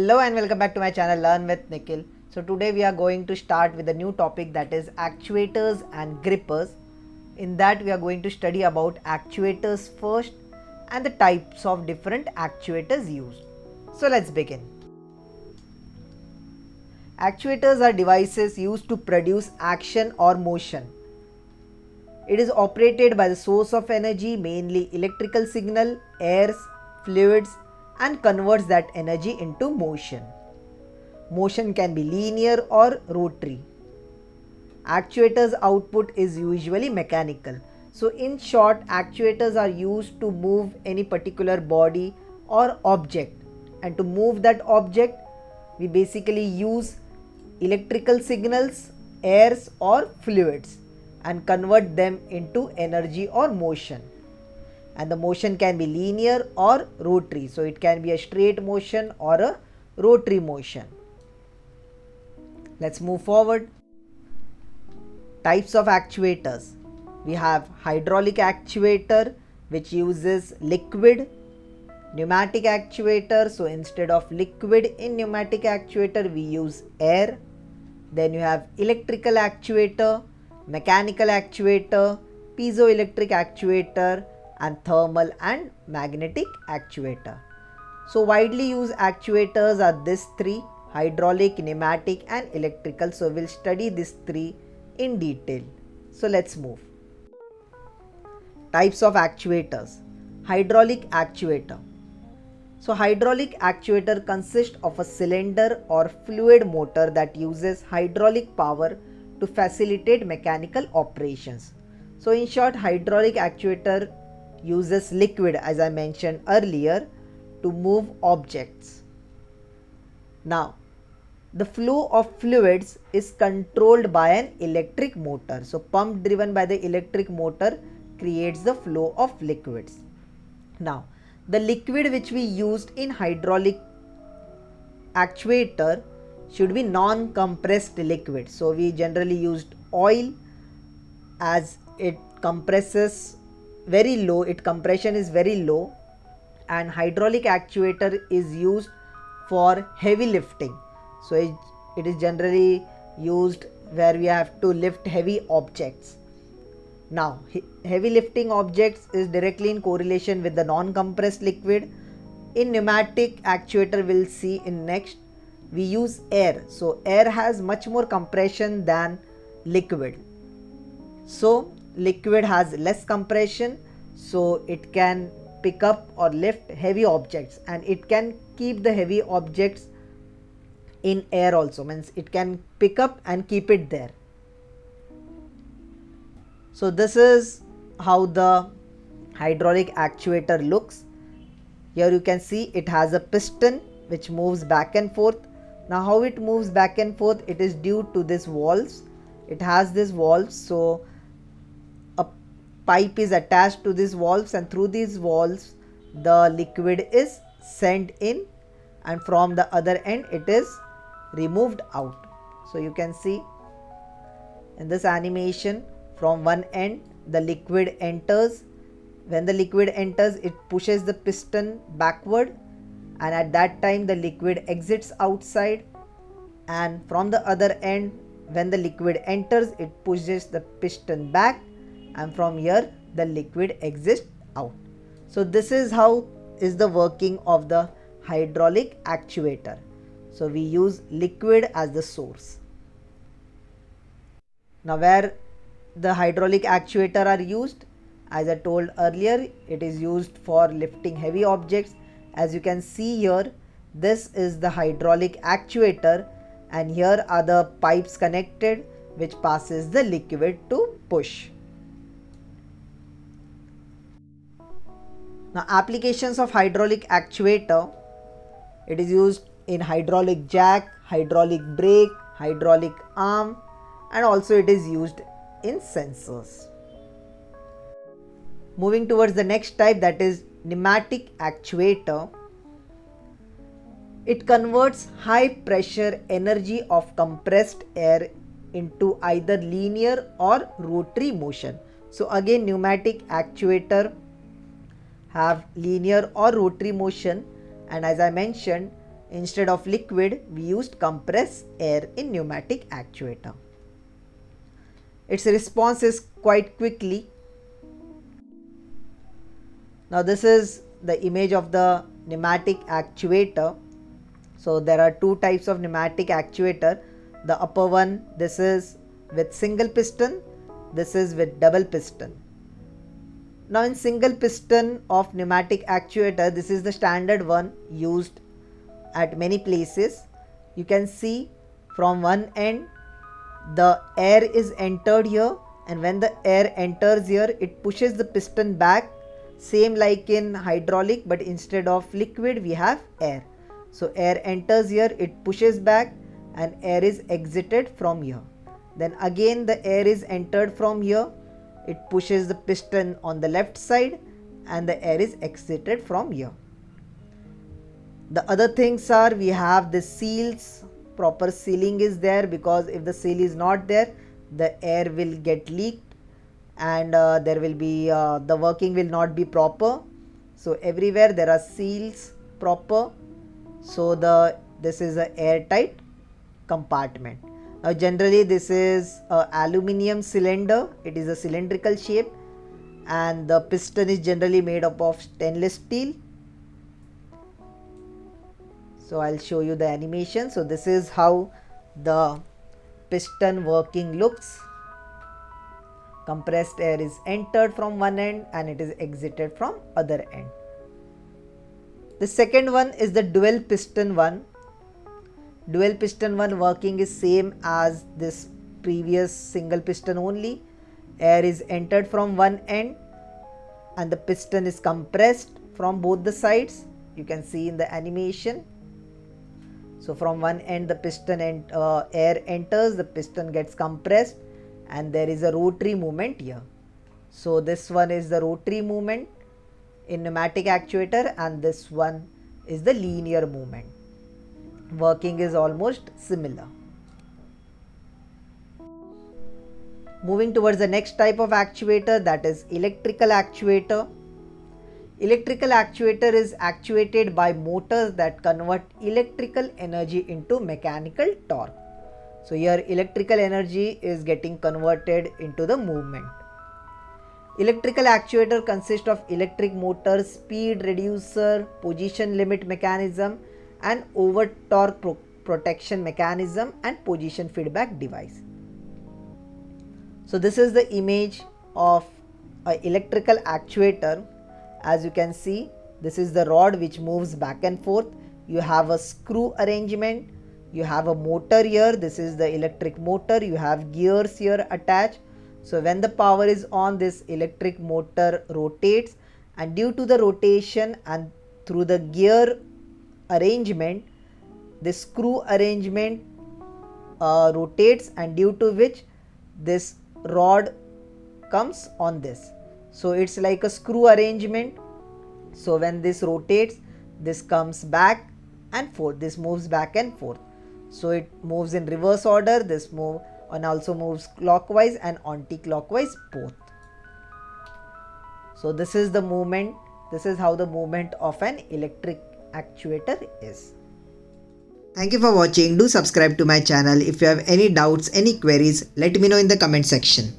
Hello and welcome back to my channel Learn with Nikhil. So today we are going to start with a new topic, that is actuators and grippers. In that we are going to study about actuators first and the types of different actuators used. So let's begin. Actuators are devices used to produce action or motion. It is operated by the source of energy, mainly electrical signal, airs, fluids, and converts that energy into motion. Motion can be linear or rotary. Actuators output is usually mechanical. So in short, actuators are used to move any particular body or object, and to move that object we basically use electrical signals, airs or fluids and convert them into energy or motion. And the motion can be linear or rotary, so it can be a straight motion or a rotary motion. Let's move forward. Types of actuators. We have hydraulic actuator, which uses liquid. Pneumatic actuator, so instead of liquid in pneumatic actuator we use air. Then you have electrical actuator, mechanical actuator, piezoelectric actuator, and thermal and magnetic actuator. So widely used actuators are these three: hydraulic, pneumatic and electrical. So we'll study these three in detail. So let's move. Types of actuators. Hydraulic actuator. So hydraulic actuator consists of a cylinder or fluid motor that uses hydraulic power to facilitate mechanical operations. So in short, hydraulic actuator uses liquid, as I mentioned earlier, to move objects. Now, the flow of fluids is controlled by an electric motor. So pump driven by the electric motor creates the flow of liquids. Now, the liquid which we used in hydraulic actuator should be non-compressed liquid. So we generally used oil, as it compresses very low, its compression is very low, and hydraulic actuator is used for heavy lifting. So it is generally used where we have to lift heavy objects. Now, heavy lifting objects is directly in correlation with the non-compressed liquid. In pneumatic actuator, we'll see in next, we use air. So air has much more compression than liquid. So liquid has less compression, so it can pick up or lift heavy objects, and it can keep the heavy objects in air also, means it can pick up and keep it there. So this is how the hydraulic actuator looks. Here you can see it has a piston which moves back and forth. Now how it moves back and forth, it is due to these valves. It has these valves, so a pipe is attached to these valves, and through these valves the liquid is sent in, and from the other end it is removed out. So you can see in this animation, from one end the liquid enters. When the liquid enters, it pushes the piston backward, and at that time the liquid exits outside, and from the other end when the liquid enters, it pushes the piston back, and from here the liquid exits out. So this is how is the working of the hydraulic actuator. So we use liquid as the source. Now where the hydraulic actuator are used, as I told earlier, it is used for lifting heavy objects. As you can see here, this is the hydraulic actuator, and here are the pipes connected which passes the liquid to push. Now applications of hydraulic actuator, it is used in hydraulic jack, hydraulic brake, hydraulic arm, and also it is used in sensors. Moving towards the next type, that is pneumatic actuator. It converts high pressure energy of compressed air into either linear or rotary motion. So again, pneumatic actuator have linear or rotary motion, and as I mentioned, instead of liquid we used compressed air in pneumatic actuator. Its response is quite quickly. Now this is the image of the pneumatic actuator. So there are two types of pneumatic actuator. The upper one, this is with single piston, this is with double piston. Now in single piston of pneumatic actuator, this is the standard one used at many places. You can see from one end the air is entered here, and when the air enters here it pushes the piston back, same like in hydraulic, but instead of liquid we have air. So air enters here, it pushes back, and air is exited from here. Then again the air is entered from here, it pushes the piston on the left side, and the air is exited from here. The other things are, we have the seals, proper sealing is there, because if the seal is not there the air will get leaked, and there will be the working will not be proper. So everywhere there are seals proper, so this is a airtight compartment. Now generally this is a aluminium cylinder, it is a cylindrical shape, and the piston is generally made up of stainless steel. So I'll show you the animation. So this is how the piston working looks. Compressed air is entered from one end and it is exited from other end. The second one is the dual piston one. Dual piston one working is same as this previous single piston only. Air is entered from one end and the piston is compressed from both the sides. You can see in the animation. So from one end the piston and air enters, the piston gets compressed, and there is a rotary movement here. So this one is the rotary movement in pneumatic actuator, and this one is the linear movement. Working is almost similar. Moving towards the next type of actuator, that is electrical actuator. Electrical actuator is actuated by motors that convert electrical energy into mechanical torque. So here electrical energy is getting converted into the movement. Electrical actuator consists of electric motor, speed reducer, position limit mechanism, and over torque protection mechanism, and position feedback device. So this is the image of an electrical actuator. As you can see, this is the rod which moves back and forth. You have a screw arrangement, you have a motor here, this is the electric motor, you have gears here attached. So when the power is on, this electric motor rotates, and due to the rotation and through the gear arrangement, the screw arrangement rotates, and due to which this rod comes on this. So it's like a screw arrangement. So when this rotates, this comes back and forth, this moves back and forth. So it moves in reverse order, this move and also moves clockwise and anti-clockwise both. So this is the movement, this is how the movement of an electric actuator is. Thank you for watching. Do subscribe to my channel. If you have any doubts, any queries, let me know in the comment section.